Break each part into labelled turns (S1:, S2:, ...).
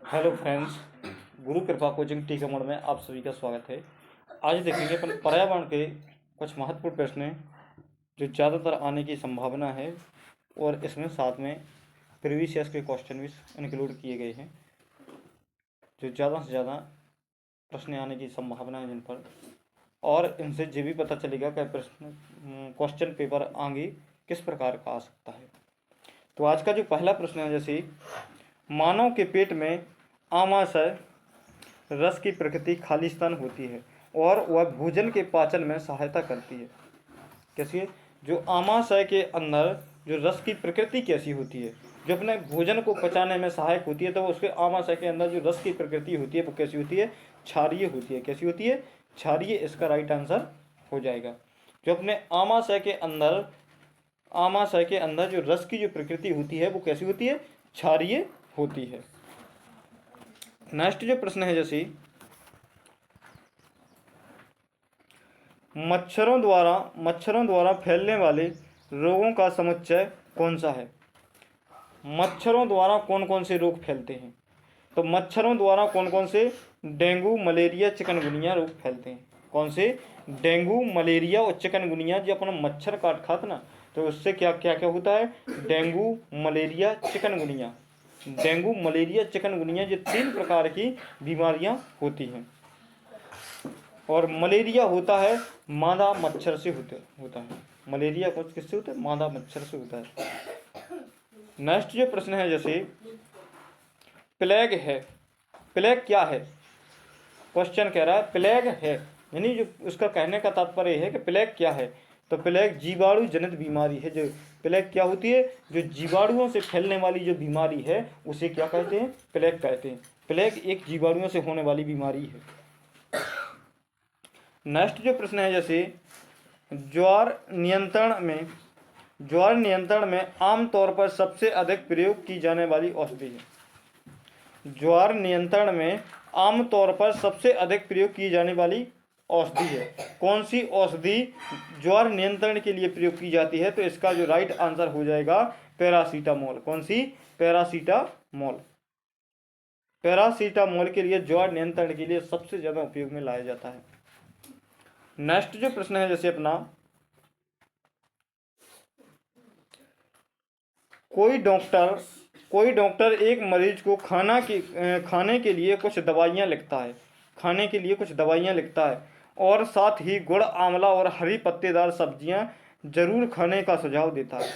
S1: Hello friends, गुरु कृपा coaching Tikamgarh में आप सभी का स्वागत है। आज देखेंगे अपन पर्यावरण के कुछ महत्वपूर्ण प्रश्न जो ज़्यादातर आने की संभावना है और इसमें साथ में प्रीवियस ईयर्स के क्वेश्चन भी इंक्लूड किए गए हैं जो ज़्यादा से ज़्यादा प्रश्न आने की संभावना है जिन पर, और इनसे ये भी पता चलेगा कि प्रश्न क्वेश्चन पेपर आगे किस प्रकार का आ सकता है। तो आज का जो पहला प्रश्न है, जैसे मानव के पेट में आमाशय रस की प्रकृति खालिस्तान होती है और वह भोजन के पाचन में सहायता करती है। कैसी है? जो आमाशय के अंदर जो रस की प्रकृति कैसी होती है, जो अपने भोजन को पचाने में सहायक होती है, तो उसके आमाशय के अंदर जो रस की प्रकृति होती है वो कैसी होती है? क्षारीय होती है। कैसी होती है? क्षारीय। इसका राइट आंसर हो जाएगा। जो अपने आमाशय के अंदर जो रस की जो प्रकृति होती है वो कैसी होती है? क्षारीय होती है। नेक्स्ट जो प्रश्न है, जैसे मच्छरों द्वारा फैलने वाले रोगों का समुच्चय कौन सा है? मच्छरों द्वारा कौन कौन से रोग फैलते हैं? तो मच्छरों द्वारा कौन कौन से? डेंगू, मलेरिया, चिकनगुनिया रोग फैलते हैं। कौन से? डेंगू, मलेरिया और चिकनगुनिया। जो अपना मच्छर काट खाता ना, तो उससे क्या क्या क्या होता है? Dengue, malaria, chikungunya. Dengue, malaria, chikungunya, ये 3 प्रकार की बीमारियां होती हैं। और मलेरिया होता है मादा मच्छर से होता है। मलेरिया किससे होता है? मादा मच्छर से होता है। नेक्स्ट जो प्रश्न है, जैसे प्लेग है। प्लेग क्या है? क्वेश्चन कह रहा है प्लेग है, यानी जो उसका कहने का तात्पर्य है कि प्लेग क्या है। तो प्लेग जीवाणु जनित बीमारी है। जो प्लेग क्या होती है? जो जीवाणुओं से फैलने वाली जो बीमारी है उसे क्या कहते हैं? प्लेग कहते हैं। प्लेग एक जीवाणुओं से होने वाली बीमारी है। नेक्स्ट जो प्रश्न है, जैसे ज्वार नियंत्रण में आमतौर पर सबसे अधिक प्रयोग की जाने वाली औषधि है। ज्वार नियंत्रण में आमतौर पर सबसे अधिक प्रयोग की जाने वाली औषधि है। कौन सी औषधि ज्वार नियंत्रण के लिए प्रयोग की जाती है? तो इसका जो राइट आंसर हो जाएगा पैरासीटामोल। कौन सी? पैरासीटामोल। पैरासीटामोल के लिए ज्वार नियंत्रण के लिए सबसे ज्यादा उपयोग में लाया जाता है। नेक्स्ट जो प्रश्न है, जैसे अपना कोई डॉक्टर एक मरीज को खाने के लिए कुछ दवाइयाँ लिखता है और साथ ही गुड़, आंवला और हरी पत्तेदार सब्जियां जरूर खाने का सुझाव देता है।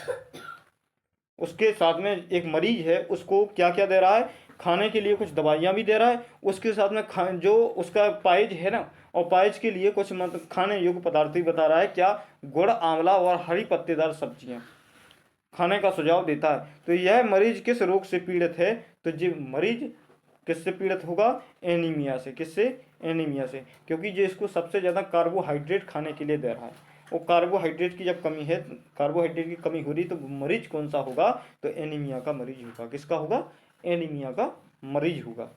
S1: उसके साथ में एक मरीज है, उसको क्या क्या दे रहा है? खाने के लिए कुछ दवाइयाँ भी दे रहा है, उसके साथ में जो उसका पाइज है ना, और पाइज के लिए कुछ मतलब खाने योग्य पदार्थ भी बता रहा है। क्या? गुड़, आंवला और हरी पत्तेदार सब्जियां खाने का सुझाव देता है। तो यह मरीज किस रोग से पीड़ित है? तो ये मरीज किससे पीड़ित होगा? एनीमिया से। किससे? एनीमिया से, क्योंकि ये इसको सबसे ज़्यादा कार्बोहाइड्रेट खाने के लिए दे रहा है। वो कार्बोहाइड्रेट की जब कमी है, कार्बोहाइड्रेट की कमी हो रही, तो मरीज कौन सा होगा? तो एनीमिया का मरीज होगा। किसका होगा? एनीमिया का मरीज होगा।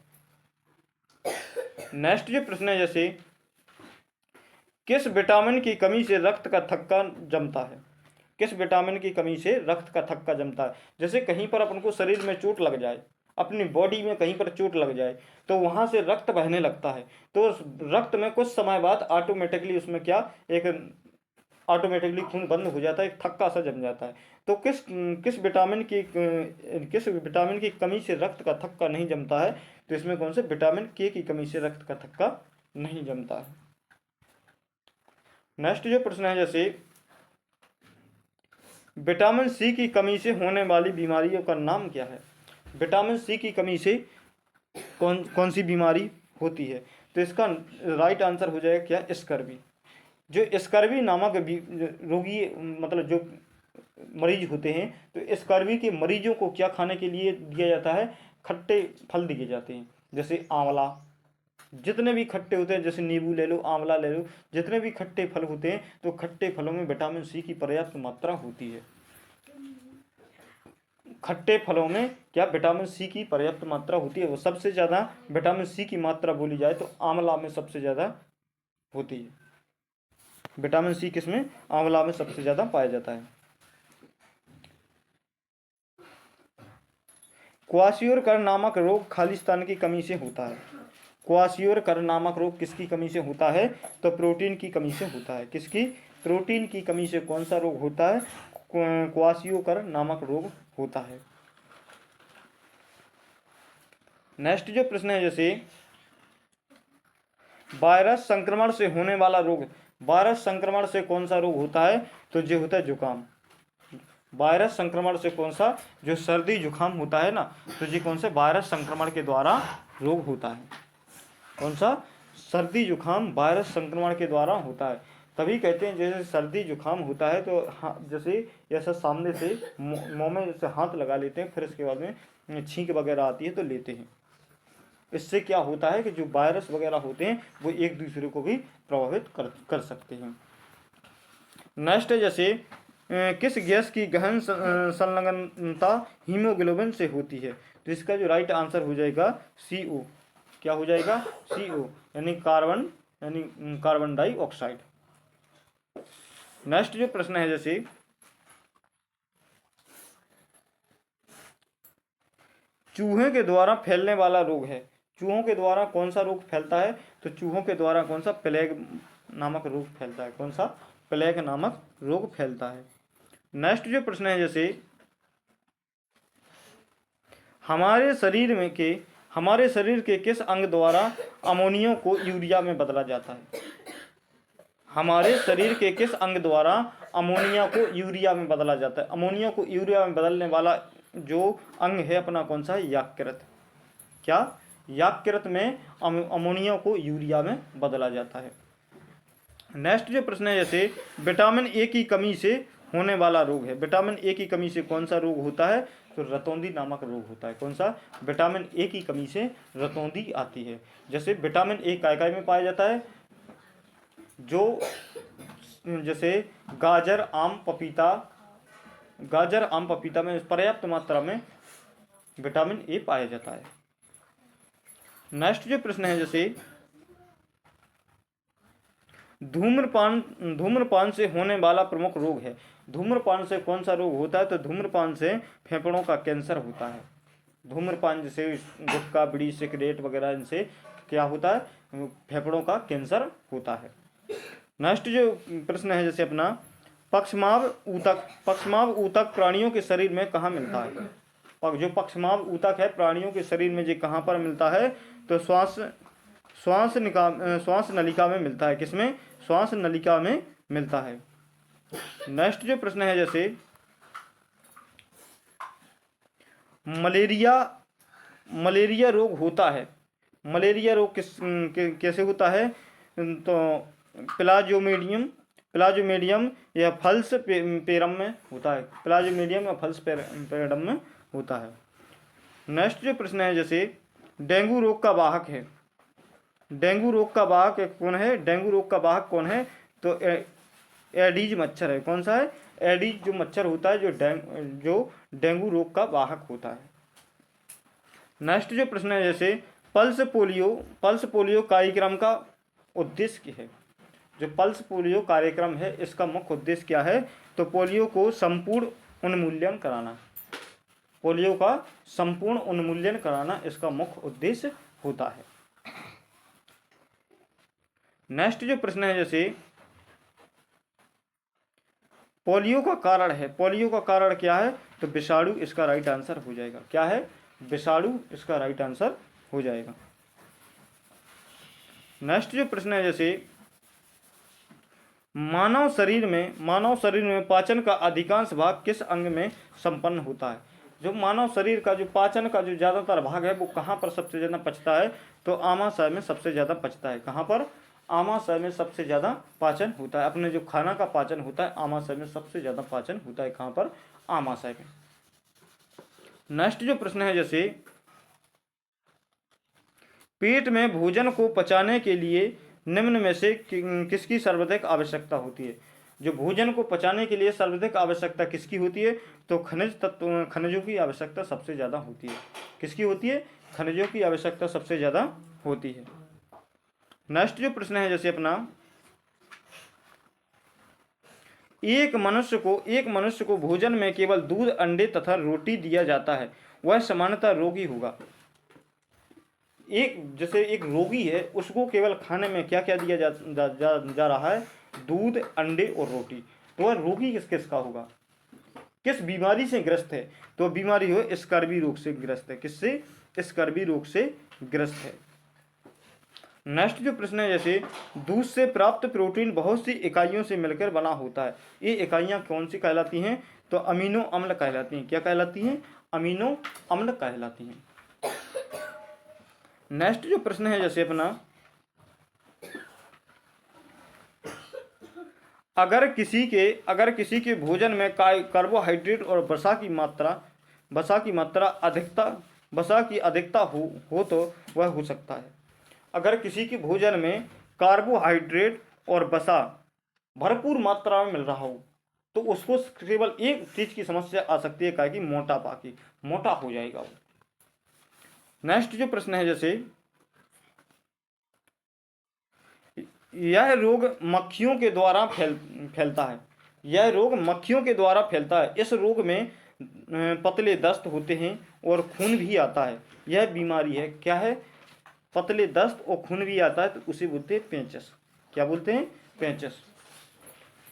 S1: नेक्स्ट जो प्रश्न है, जैसे किस विटामिन की कमी से रक्त का थक्का जमता है? किस विटामिन की कमी से रक्त का थक्का जमता है? जैसे कहीं पर अपन को शरीर में चोट लग जाए, अपनी बॉडी में कहीं पर चोट लग जाए, तो वहां से रक्त बहने लगता है। तो रक्त में कुछ समय बाद ऑटोमेटिकली उसमें क्या एक ऑटोमेटिकली खून बंद हो जाता है, एक थक्का सा जम जाता है। तो किस विटामिन की कमी से रक्त का थक्का नहीं जमता है? तो इसमें कौन से? विटामिन के की कमी से रक्त का थक्का नहीं जमता है। नेक्स्ट जो प्रश्न है, जैसे विटामिन सी की कमी से होने वाली बीमारियों का नाम क्या है? विटामिन सी की कमी से कौन कौन सी बीमारी होती है? तो इसका राइट आंसर हो जाएगा क्या? स्कर्वी। जो स्कर्वी नामक रोगी, मतलब जो मरीज होते हैं, तो स्कर्वी के मरीजों को क्या खाने के लिए दिया जाता है? खट्टे फल दिए जाते हैं, जैसे आंवला। जितने भी खट्टे होते हैं, जैसे नींबू ले लो, आंवला ले लो, जितने भी खट्टे फल होते हैं, तो खट्टे फलों में विटामिन सी की पर्याप्त मात्रा होती है। खट्टे फलों में क्या? विटामिन सी की पर्याप्त मात्रा होती है। वो सबसे ज़्यादा विटामिन सी की मात्रा बोली जाए तो आंवला में सबसे ज़्यादा होती है। विटामिन सी किसमें? आंवला में सबसे ज़्यादा पाया जाता है। क्वाशियोरकर नामक रोग खालिस्तान की कमी से होता है। क्वाशियोरकर नामक रोग किसकी कमी से होता है? तो प्रोटीन की कमी से होता है। किसकी? प्रोटीन की कमी से कौन सा रोग होता है? क्वाशियोरकर नामक रोग होता है। नेक्स्ट जो प्रश्न है, जैसे वायरस संक्रमण से होने वाला रोग, वायरस संक्रमण से कौन सा रोग होता है? तो जो होता है जुकाम। वायरस संक्रमण से कौन सा? जो सर्दी जुकाम होता है ना, तो ये कौन से वायरस संक्रमण के द्वारा रोग होता है? कौन सा? सर्दी जुकाम वायरस संक्रमण के द्वारा होता है। तभी कहते हैं जैसे सर्दी जुकाम होता है तो जैसे ऐसा सामने से मुंह में जैसे हाथ लगा लेते हैं, फिर इसके बाद में छींक वगैरह आती है तो लेते हैं। इससे क्या होता है कि जो वायरस वगैरह होते हैं वो एक दूसरे को भी प्रभावित कर सकते हैं। नेक्स्ट है, जैसे किस गैस की गहन संलग्नता हीमोग्लोबिन से होती है? तो इसका जो राइट आंसर हो जाएगा CO। क्या हो जाएगा? CO यानी कार्बन डाइऑक्साइड। नेक्स्ट जो प्रश्न है, जैसे चूहे के द्वारा फैलने वाला रोग है। चूहों के द्वारा कौन सा रोग फैलता है? तो चूहों के द्वारा कौन सा? प्लेग नामक रोग फैलता है। कौन सा? प्लेग नामक रोग फैलता है। नेक्स्ट जो प्रश्न है, जैसे हमारे शरीर के किस अंग द्वारा अमोनिया को यूरिया में बदला जाता है? हमारे शरीर के किस अंग द्वारा अमोनिया को यूरिया में बदला जाता है? अमोनिया को यूरिया में बदलने वाला जो अंग है अपना कौन सा है? यकृत। क्या? यकृत में अमोनिया को यूरिया में बदला जाता है। नेक्स्ट जो प्रश्न है, जैसे विटामिन ए की कमी से होने वाला रोग है। विटामिन ए की कमी से कौन सा रोग होता है? तो रतौंधी नामक रोग होता है। कौन सा? विटामिन ए की कमी से रतौंधी आती है। जैसे विटामिन ए काय में पाया जाता है? जो जैसे गाजर आम पपीता में पर्याप्त मात्रा में विटामिन ए पाया जाता है। नेक्स्ट जो प्रश्न है, जैसे धूम्रपान से होने वाला प्रमुख रोग है। धूम्रपान से कौन सा रोग होता है? तो धूम्रपान से फेफड़ों का कैंसर होता है। धूम्रपान जैसे गुटखा बीड़ी सिगरेट वगैरह, इनसे क्या होता है? फेफड़ों का कैंसर होता है। नेक्स्ट जो प्रश्न है, जैसे अपना पक्षमाव ऊतक प्राणियों के शरीर में कहाँ मिलता है? और जो पक्षमाव ऊतक है प्राणियों के शरीर में, ये कहाँ पर मिलता है? तो श्वास नलिका में मिलता है। किसमें? श्वास नलिका में मिलता है। नेक्स्ट जो प्रश्न है, जैसे मलेरिया रोग होता है। मलेरिया रोग कैसे होता है? तो प्लाज्मोडियम या फल्स पेरम में होता है। प्लाज्मोडियम या फल्स पेरम में होता है। नेक्स्ट जो प्रश्न है, जैसे डेंगू रोग का वाहक है। डेंगू रोग का वाहक कौन है? डेंगू रोग का वाहक कौन है? तो एडीज मच्छर है। कौन सा है? एडीज जो मच्छर होता है जो डेंगू रोग का वाहक होता है। नेक्स्ट जो प्रश्न है, जैसे पल्स पोलियो कार्यक्रम का उद्देश्य क्या है? जो पल्स पोलियो कार्यक्रम है इसका मुख्य उद्देश्य क्या है? तो पोलियो का संपूर्ण उन्मूलन कराना इसका मुख्य उद्देश्य होता है। नेक्स्ट जो प्रश्न है, जैसे पोलियो का कारण है। पोलियो का कारण क्या है? तो विषाणु इसका राइट आंसर हो जाएगा। क्या है? विषाणु इसका राइट आंसर हो जाएगा। नेक्स्ट जो प्रश्न है, जैसे मानव शरीर में पाचन का अधिकांश भाग किस अंग में संपन्न होता है? जो मानव शरीर का जो पाचन का जो ज्यादातर भाग है वो कहाँ पर सबसे ज्यादा पचता है? तो आमाशय में सबसे ज्यादा पचता है। कहाँ पर? आमाशय में सबसे ज्यादा पाचन होता है। अपने जो खाना का पाचन होता है आमाशय में सबसे ज्यादा पाचन होता है। कहाँ पर? आमाशय में। नेक्स्ट जो प्रश्न है, जैसे पेट में भोजन को पचाने के लिए निम्न में से किसकी सर्वाधिक आवश्यकता होती है? जो भोजन को पचाने के लिए सर्वाधिक आवश्यकता किसकी होती है? तो खनिजों की आवश्यकता सबसे ज्यादा होती है। किसकी होती है? खनिजों की आवश्यकता सबसे ज्यादा होती है। नेक्स्ट जो प्रश्न है, जैसे अपना एक मनुष्य को भोजन में केवल दूध अंडे तथा रोटी दिया जाता है वह सामान्यतः रोगी होगा। जैसे एक रोगी है, उसको केवल खाने में क्या क्या दिया जा रहा है, दूध, अंडे और रोटी। तो वह रोगी किसका होगा, किस बीमारी से ग्रस्त है, तो बीमारी हो स्कर्वी रोग से ग्रस्त है। किससे, स्कर्वी रोग से ग्रस्त है। नेक्स्ट जो प्रश्न है, जैसे दूध से प्राप्त प्रोटीन बहुत सी इकाइयों से मिलकर बना होता है। ये इकाइयां कौन सी कहलाती हैं, तो अमीनो अम्ल कहलाती हैं। क्या कहलाती हैं, अमीनो अम्ल कहलाती हैं। नेक्स्ट जो प्रश्न है, जैसे अपना अगर किसी के भोजन में कार्बोहाइड्रेट और वसा की अधिकता हो तो वह हो सकता है। अगर किसी के भोजन में कार्बोहाइड्रेट और वसा भरपूर मात्रा में मिल रहा हो तो उसको केवल एक चीज की समस्या आ सकती है, क्या कि मोटापा की, मोटा हो जाएगा वो। नेक्स्ट जो प्रश्न है, जैसे यह रोग मक्खियों के द्वारा फैलता है। यह रोग मक्खियों के द्वारा फैलता है। इस रोग में पतले दस्त होते हैं और खून भी आता है। यह बीमारी है, क्या है, पतले दस्त और खून भी आता है, तो उसे बोलते हैं पेंचस। क्या बोलते हैं, पेंचस।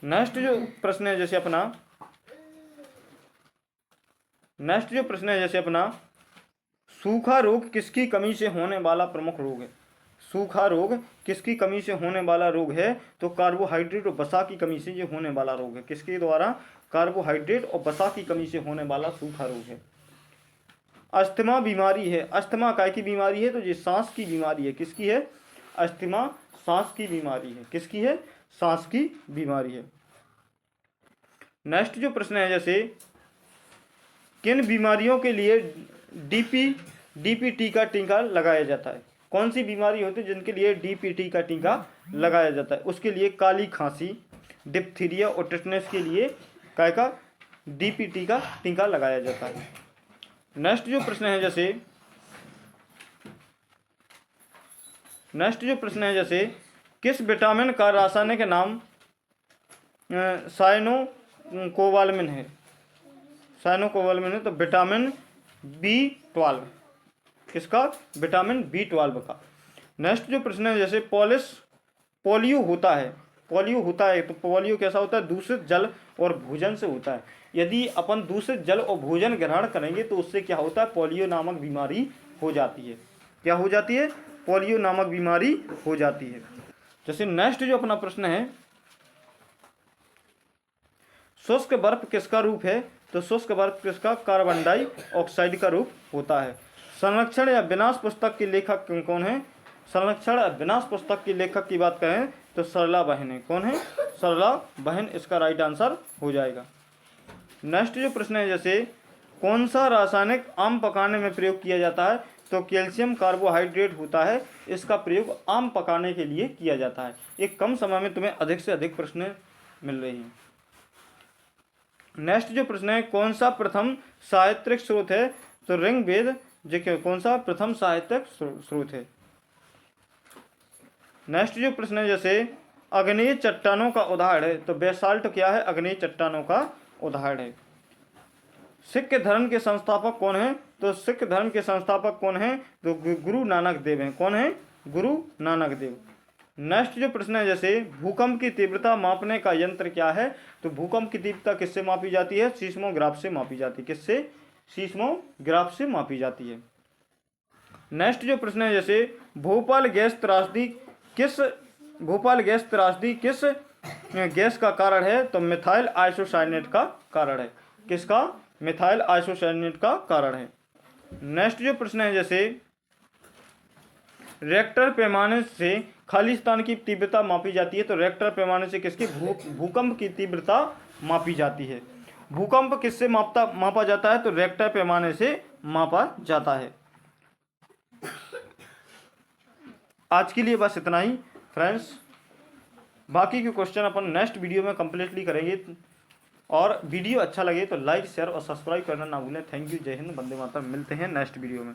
S1: नेक्स्ट जो प्रश्न है, जैसे अपना सूखा रोग किसकी कमी से होने वाला प्रमुख रोग है। सूखा रोग किसकी कमी से होने वाला रोग है, तो कार्बोहाइड्रेट और वसा की कमी से ये होने वाला रोग है। किसके द्वारा, कार्बोहाइड्रेट और वसा की कमी से होने वाला सूखा रोग है। अस्थमा बीमारी है। अस्थमा काय की बीमारी है, तो ये सांस की बीमारी है। किसकी है, अस्थमा सांस की बीमारी है। किसकी है, सांस की बीमारी है। नेक्स्ट जो प्रश्न है, जैसे किन बीमारियों के लिए डीपीटी का टीका लगाया जाता है। कौन सी बीमारी होती है जिनके लिए डीपीटी का टीका लगाया जाता है। उसके लिए काली खांसी, डिप्थीरिया और टेटनस के लिए काय का डीपीटी का टीका लगाया जाता है। नेक्स्ट जो प्रश्न है, जैसे किस विटामिन का रासायनिक नाम साइनोकोबालामिन है। तो विटामिन B12। किसका, विटामिन B12 का। नेक्स्ट जो प्रश्न है, जैसे पोलियो होता है। तो पोलियो कैसा होता है, दूषित जल और भोजन से होता है। यदि अपन दूषित जल और भोजन ग्रहण करेंगे तो उससे क्या होता है, पोलियो नामक बीमारी हो जाती है। क्या हो जाती है, पोलियो नामक बीमारी हो जाती है। जैसे नेक्स्ट जो अपना प्रश्न है, शुष्क बर्फ किसका रूप है, तो शुष्क बर्फ किसका, कार्बन डाइऑक्साइड का रूप होता है। संरक्षण या विनाश पुस्तक के लेखक कौन है। संरक्षण या विनाश पुस्तक की लेखक की बात करें तो सरला बहन है। कौन है, सरला बहन इसका राइट आंसर हो जाएगा। नेक्स्ट जो प्रश्न है, जैसे कौन सा रासायनिक आम पकाने में प्रयोग किया जाता है, तो कैल्शियम कार्बोहाइड्रेट होता है। इसका प्रयोग आम पकाने के लिए किया जाता है। एक कम समय में तुम्हें अधिक से अधिक प्रश्न मिल रही हैं। नेक्स्ट जो प्रश्न है, कौन सा प्रथम साहित्यिक स्रोत है, तो ऋग्वेद जो कौन सा प्रथम साहित्यिक स्रोत है। नेक्स्ट जो प्रश्न है, जैसे अग्नेय चट्टानों का उदाहरण है, तो बेसाल्ट क्या है, अग्नेय चट्टानों का उदाहरण है। सिख धर्म के संस्थापक कौन है, तो सिख धर्म के संस्थापक कौन है, तो गुरु नानक देव हैं। कौन है, गुरु नानक देव। नेक्स्ट जो प्रश्न है, जैसे भूकंप की तीव्रता मापने का यंत्र क्या है, तो भूकंप की तीव्रता किससे मापी जाती है, सीस्मोग्राफ से मापी जाती है। किससे, सीस्मोग्राफ से मापी जाती है। नेक्स्ट जो प्रश्न है, जैसे भोपाल गैस त्रासदी किस गैस का कारण है, तो मिथाइल आइसोसाइनेट का कारण है। किसका, मिथाइल आइसोसाइनेट का कारण है। नेक्स्ट जो प्रश्न है, जैसे रेक्टर पैमाने से खालिस्तान की तीव्रता मापी जाती है, तो रेक्टर पैमाने से किसकी, भूकंप की तीव्रता मापी जाती है। भूकंप किससे मापा जाता है, तो रेक्टर पैमाने से मापा जाता है। आज के लिए बस इतना ही फ्रेंड्स। बाकी के क्वेश्चन अपन नेक्स्ट वीडियो में कंप्लीटली करेंगे। और वीडियो अच्छा लगे तो लाइक, शेयर और सब्सक्राइब करना ना भूलें। थैंक यू, जय हिंद, वंदे मातरम। मिलते हैं नेक्स्ट वीडियो में।